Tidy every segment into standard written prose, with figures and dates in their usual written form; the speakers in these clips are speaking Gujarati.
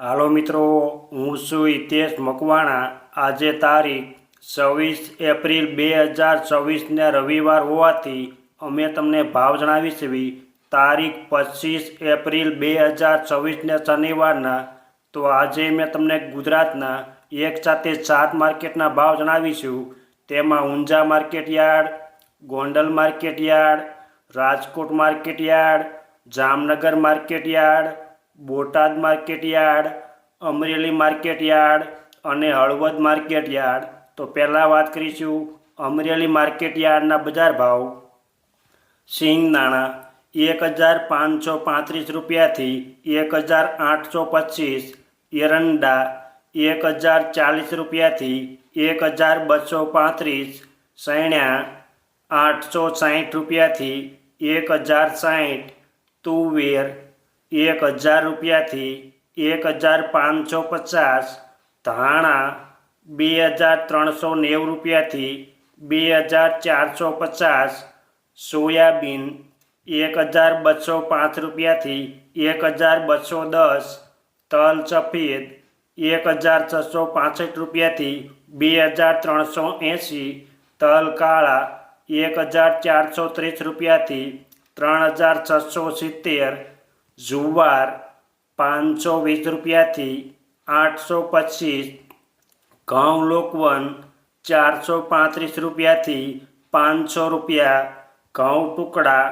હાલો મિત્રો, હું છું હિતેશ મકવાણા। આજે તારીખ 26 એપ્રિલ 2024ને રવિવાર હોવાથી અમે તમને ભાવ જણાવીશું। તારીખ 25 એપ્રિલ 2024ને શનિવારના। તો આજે મેં તમને ગુજરાતના એક સાથે 7 માર્કેટના ભાવ જણાવીશું। તેમાં Unjha market yard, Gondal market yard, Rajkot market yard, Jamnagar market yard, Botad market yard, Amreli market yard અને હળવદ માર્કેટયાર્ડ। તો પહેલાં વાત કરીશું અમરેલી માર્કેટયાર્ડના બજાર ભાવ। સિંગદાણા 1535 રૂપિયાથી 1825, એરંડા 1040 રૂપિયાથી 1235, સૈણા 860 રૂપિયાથી 1060, તુવેર 1000 રૂપિયાથી 1550, ધાણા 2390 રૂપિયાથી 2450, સોયાબીન 1205 રૂપિયાથી 1210, તલ સફેદ 1665 રૂપિયાથી 2380, તલ કાળા 1430 રૂપિયાથી 3670, જુવાર 520 રૂપિયાથી 825, ઘઉં લોકવન 435 રૂપિયાથી 500 રૂપિયા, ઘઉં ટુકડા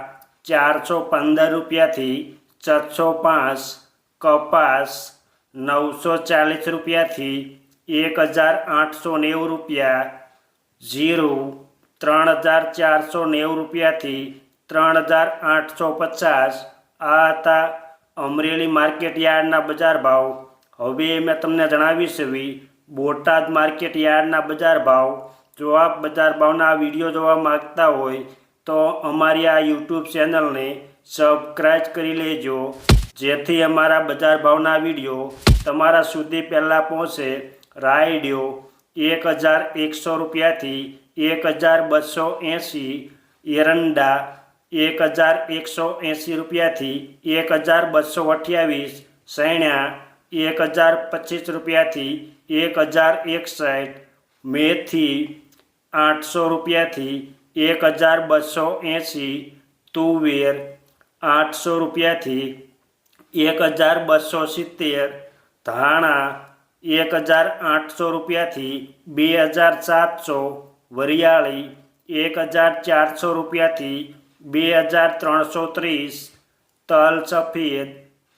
415 રૂપિયાથી 605, કપાસ 940 રૂપિયાથી 1890 રૂપિયા, જીરું 3490 રૂપિયાથી 3850। આ હતા અમરેલી માર્કેટયાર્ડના બજાર ભાવ। હવે મેં તમને જણાવીશું બોટાદ માર્કેટયાર્ડના બજાર ભાવ। જો આપ બજાર ભાવના વિડીયો જોવા માગતા હોય તો અમારી આ યુટ્યુબ ચેનલને સબસ્ક્રાઈબ કરી લેજો, જેથી અમારા બજાર ભાવના વિડીયો તમારા સુધી પહેલાં પહોંચે। રાયડિયો 1100 રૂપિયાથી 1280, એરંડા 1180 રૂપિયાથી 1228, સૈણા 1025 રૂપિયાથી 1061, મેથી 800 રૂપિયાથી 1280, તુવેર 800 રૂપિયાથી 1270, ધાણા 1800 રૂપિયાથી 2700, વરિયાળી 1400 રૂપિયાથી 2330, તલ સફેદ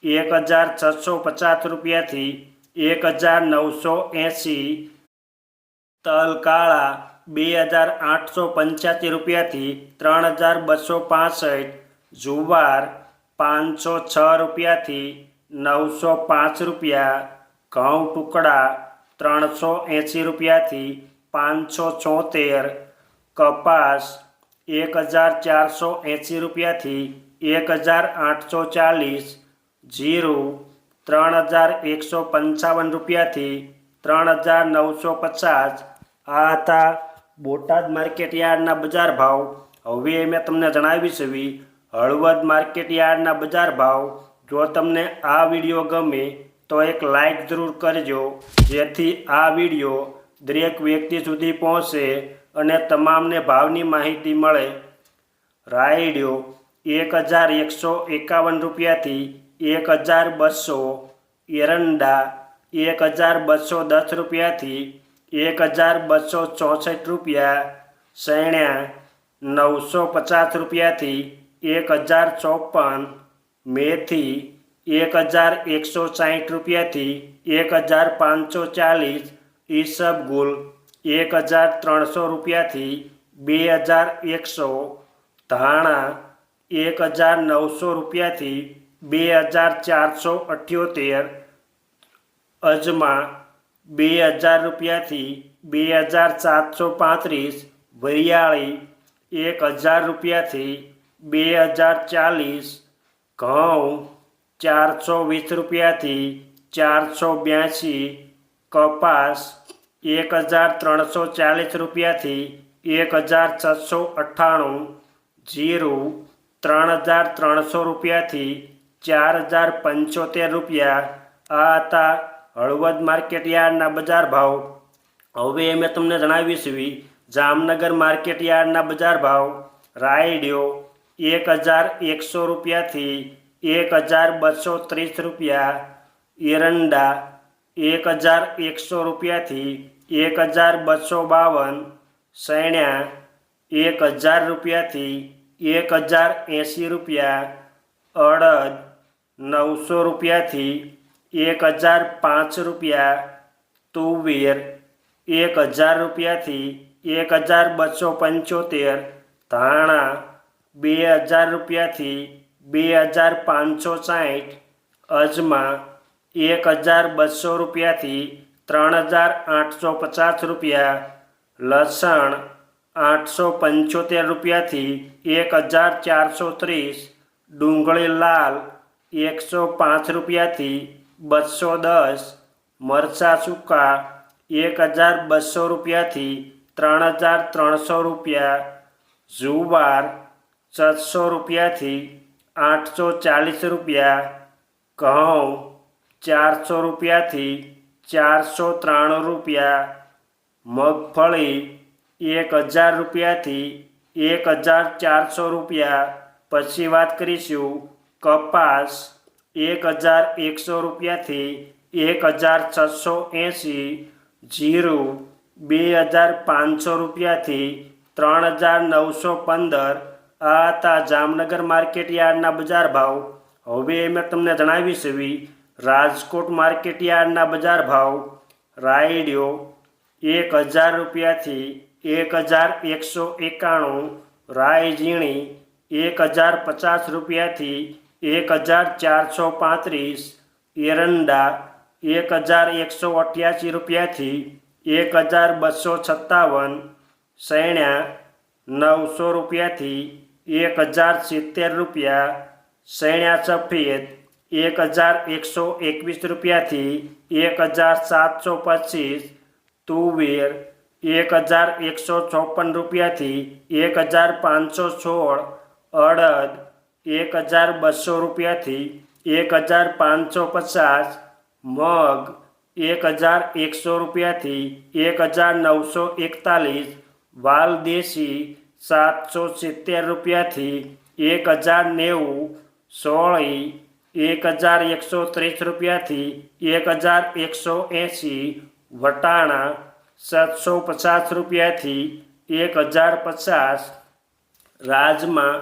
1650 રૂપિયાથી 1980, તલ કાળા 2885 રૂપિયાથી 3265, જુવાર 506 રૂપિયાથી 905 રૂપિયા, ઘઉં ટુકડા 380 રૂપિયાથી 574, કપાસ 1480 રૂપિયાથી 1840, જીરું 3155 રૂપિયાથી 3950। આ હતા બોટાદ માર્કેટયાર્ડના બજાર ભાવ। હવે મેં તમને જણાવીશું હળવદ માર્કેટયાર્ડના બજાર ભાવ। જો તમને આ વિડીયો ગમે તો એક લાઈક જરૂર કરજો, જેથી આ વિડીયો દરેક વ્યક્તિ સુધી પહોંચે અને તમામને ભાવની માહિતી મળે। રાયડિયો 1151 રૂપિયાથી 1200, એરંડા 1210 રૂપિયાથી 1264 રૂપિયા, સૈણા 950 રૂપિયાથી 1054, મેથી 1160 રૂપિયાથી 1540, ઈસબગુલ 1300 રૂપિયાથી 2100, ધાણા 1900 રૂપિયાથી 2478, અજમા 2000 રૂપિયાથી 2735, વરિયાળી 1000 રૂપિયાથી 2040, ઘઉં 420 રૂપિયાથી 482, કપાસ 1340 રૂપિયાથી 1698, જીરું 3300 રૂપિયાથી 4075 રૂપિયા। આ હતા હળવદ માર્કેટ યાર્ડના બજાર ભાવ. હવે અમે તમને જણાવીશું જામનગર માર્કેટ યાર્ડના બજાર ભાવ. રાયડિયો 1100 રૂપિયાથી 1230 રૂપિયા. એરંડા 1100 રૂપિયાથી 1252. સૈણ્યા 1000 રૂપિયાથી 1080 રૂપિયા. અડદ 900 રૂપિયાથી 1005 રૂપિયા. તુવેર 1000 રૂપિયાથી 1275. ધાણા 2000 રૂપિયાથી 2560. અજમા 1200 રૂપિયાથી 3850 રૂપિયા. લસણ 875 રૂપિયાથી 1430. ડુંગળી લાલ 105 રૂપિયાથી 210. મરચાં સૂકા 1200 રૂપિયાથી 3300 રૂપિયા. જુવાર 700 રૂપિયાથી 840 રૂપિયા. ઘઉં 400 રૂપિયાથી 493 રૂપિયા. મગફળી 1000 રૂપિયાથી 1400 રૂપિયા. પછી વાત કરીશું કપાસ 1100 રૂપિયાથી 1680. જીરું 2500 રૂપિયાથી 3915. આ હતા જામનગર માર્કેટ યાર્ડના બજાર ભાવ. હવે મેં તમને જણાવીશું રાજકોટ માર્કેટ યાર્ડના બજાર ભાવ. રાયડિયો 1000 રૂપિયાથી 1191. રાઈ ઝીણી 1050 રૂપિયાથી 1435. એરંડા 1188 રૂપિયાથી 1257. સૈણ્યા 900 રૂપિયાથી 1070 રૂપિયા. સૈણ્યા સફેદ 1121 રૂપિયાથી 1725. તુવેર 1154 રૂપિયાથી 1516. અડદ 1200 રૂપિયાથી 1550. મગ 1100 રૂપિયાથી 1941. વાલદેશી 770 રૂપિયાથી 1090. સોળી 1130 રૂપિયાથી 1180. વટાણા 750 રૂપિયાથી 1050. રાજમા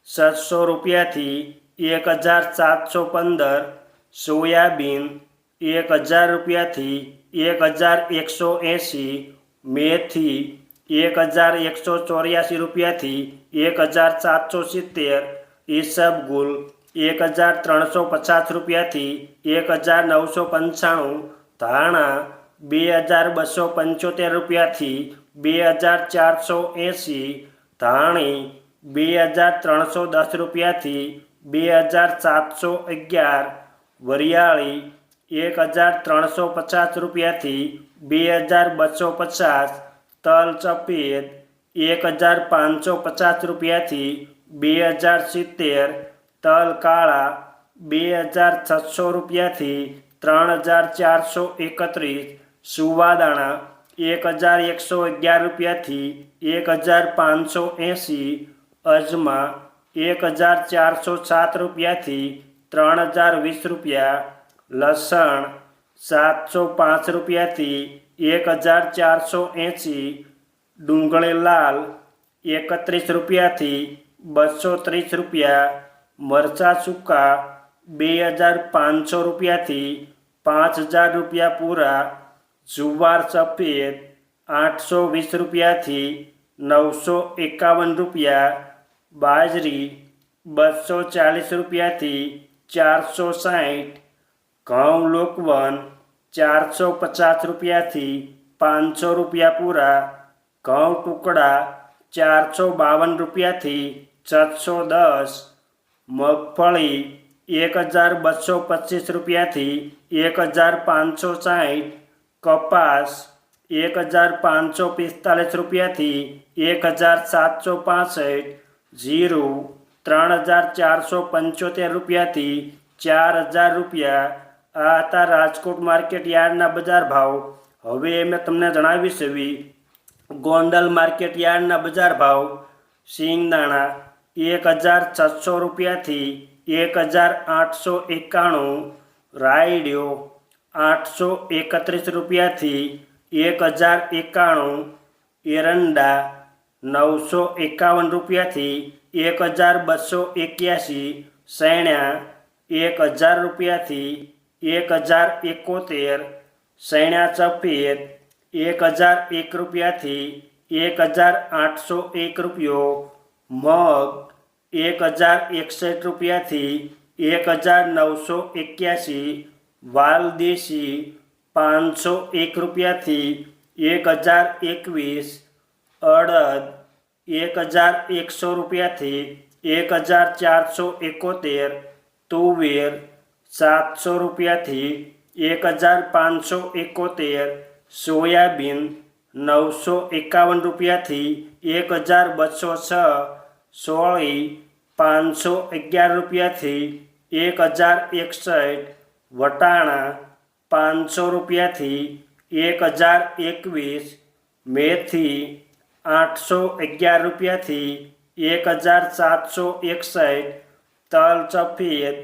700 રૂપિયાથી 1715. સોયાબીન 1000 રૂપિયાથી 1180. મેથી 1184 રૂપિયાથી 1770. ઈસબગુલ 1350 રૂપિયાથી 1995. ધાણા 2275 રૂપિયાથી 2480. ધાણી 2310 રૂપિયાથી 2711. વરિયાળી 1350 રૂપિયાથી 2250. તલ સફેદ 1550 રૂપિયાથી 2070. તલ કાળા 2600 રૂપિયાથી 3431. સુવાદાણા 1111 રૂપિયાથી 1580. અજમા 1407 રૂપિયાથી 3020 રૂપિયા. લસણ 705 રૂપિયાથી 1480. ડુંગળી લાલ 31 રૂપિયાથી 230 રૂપિયા. મરચાં સૂકા 2500 રૂપિયાથી 5000 રૂપિયા પૂરા. જુવાર સફેદ 820 રૂપિયાથી 951 રૂપિયા. બાજરી 240 રૂપિયાથી 460. ઘઉં લોકવન 450 રૂપિયાથી 500 રૂપિયા પૂરા. ઘઉં ટુકડા 452 રૂપિયાથી 710. મગફળી 1225 રૂપિયાથી 1560. કપાસ 1545 રૂપિયાથી 1765. જીરું 3475 રૂપિયાથી 4000 રૂપિયા. આ હતા રાજકોટ માર્કેટ યાર્ડના બજાર ભાવ. હવે મેં તમને જણાવીશ એવી ગોંડલ માર્કેટ યાર્ડના બજાર ભાવ. સિંગદાણા 1600 રૂપિયાથી 1891. રાયડિયો 831 રૂપિયાથી 1091. એરંડા 951 રૂપિયાથી 1281. સૈણા 1000 રૂપિયાથી 1071. સૈણા સફેદ 1001 રૂપિયાથી 1801 રૂપિયો. મગ 1061 રૂપિયાથી 1981. વાલદેશી 501 રૂપિયાથી 1021. અડદ 1100 રૂપિયાથી 1471. તુવેર 700 રૂપિયાથી 1571. સોયાબીન 951 રૂપિયાથી 1206. સોળી 511 રૂપિયાથી 1061. વટાણા 500 રૂપિયાથી 1021. મેથી 811 રૂપિયાથી 1761. તલ સફેદ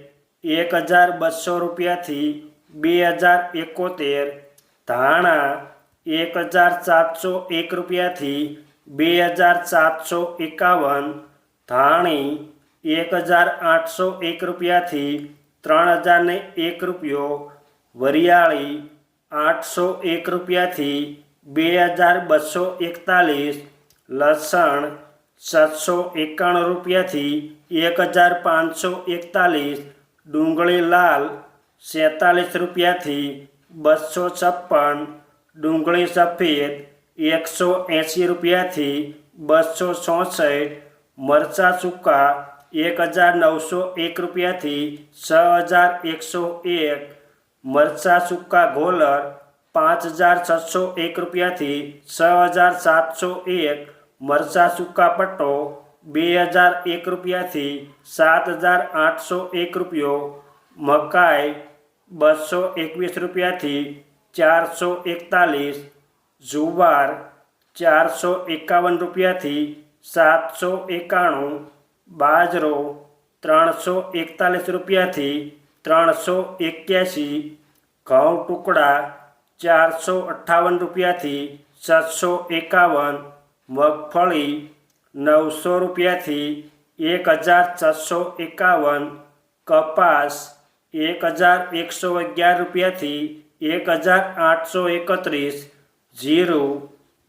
1200 રૂપિયાથી 2071. ધાણા 1701 રૂપિયાથી 2751. ધાણી 1801 રૂપિયાથી 3001 રૂપિયો. વરિયાળી 801 રૂપિયાથી 2241. લસણ 791 રૂપિયાથી 1541. ડુંગળી લાલ 47 રૂપિયાથી 256. ડુંગળી સફેદ 180 રૂપિયાથી 266. મરચાં સૂકા 1901 રૂપિયાથી 6101. મરચાં સૂકા ગોલર 5601 રૂપિયાથી 6701. મરચાં સૂકા પટ્ટો 2001 રૂપિયાથી 7801 રૂપિયો. મકાઈ 221 રૂપિયાથી 441. જુવાર 451 રૂપિયાથી 791. બાજરો 341 રૂપિયાથી 381. ઘઉં ટુકડા 458 રૂપિયાથી 751. મગફળી 900 રૂપિયાથી 1651. કપાસ 1111 રૂપિયાથી 1831. જીરું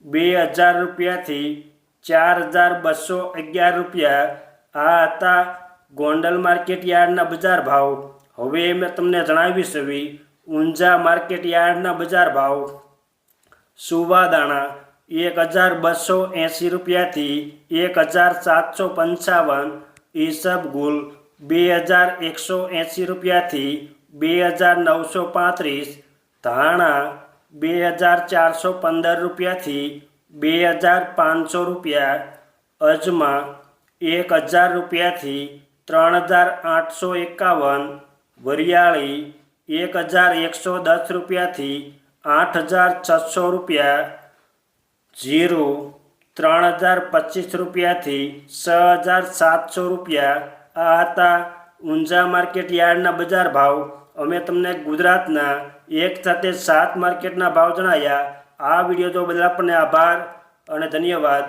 2000 રૂપિયાથી 4211 રૂપિયા. આ હતા ગોંડલ માર્કેટ યાર્ડના બજાર ભાવ. હવે મેં તમને જણાવીશ એવી ઊંઝા માર્કેટ યાર્ડના બજાર ભાવ. સુવાદાણા 1280 રૂપિયાથી 1755. ઈસબગુલ 2180 રૂપિયાથી 2935. ધાણા 2415 રૂપિયાથી 2500 રૂપિયા. અજમા 1000 રૂપિયાથી 3851. વરિયાળી 1110 રૂપિયાથી 8600 રૂપિયા. જીરું 3025 રૂપિયાથી 6700 રૂપિયા. આ હતા ઊંઝા માર્કેટ યાર્ડના બજાર ભાવ. અમે તમને ગુજરાતના એક સાથે 7 માર્કેટના ભાવ જણાવ્યા. આ વિડીયો જો બદલ આપણને આભાર અને ધન્યવાદ.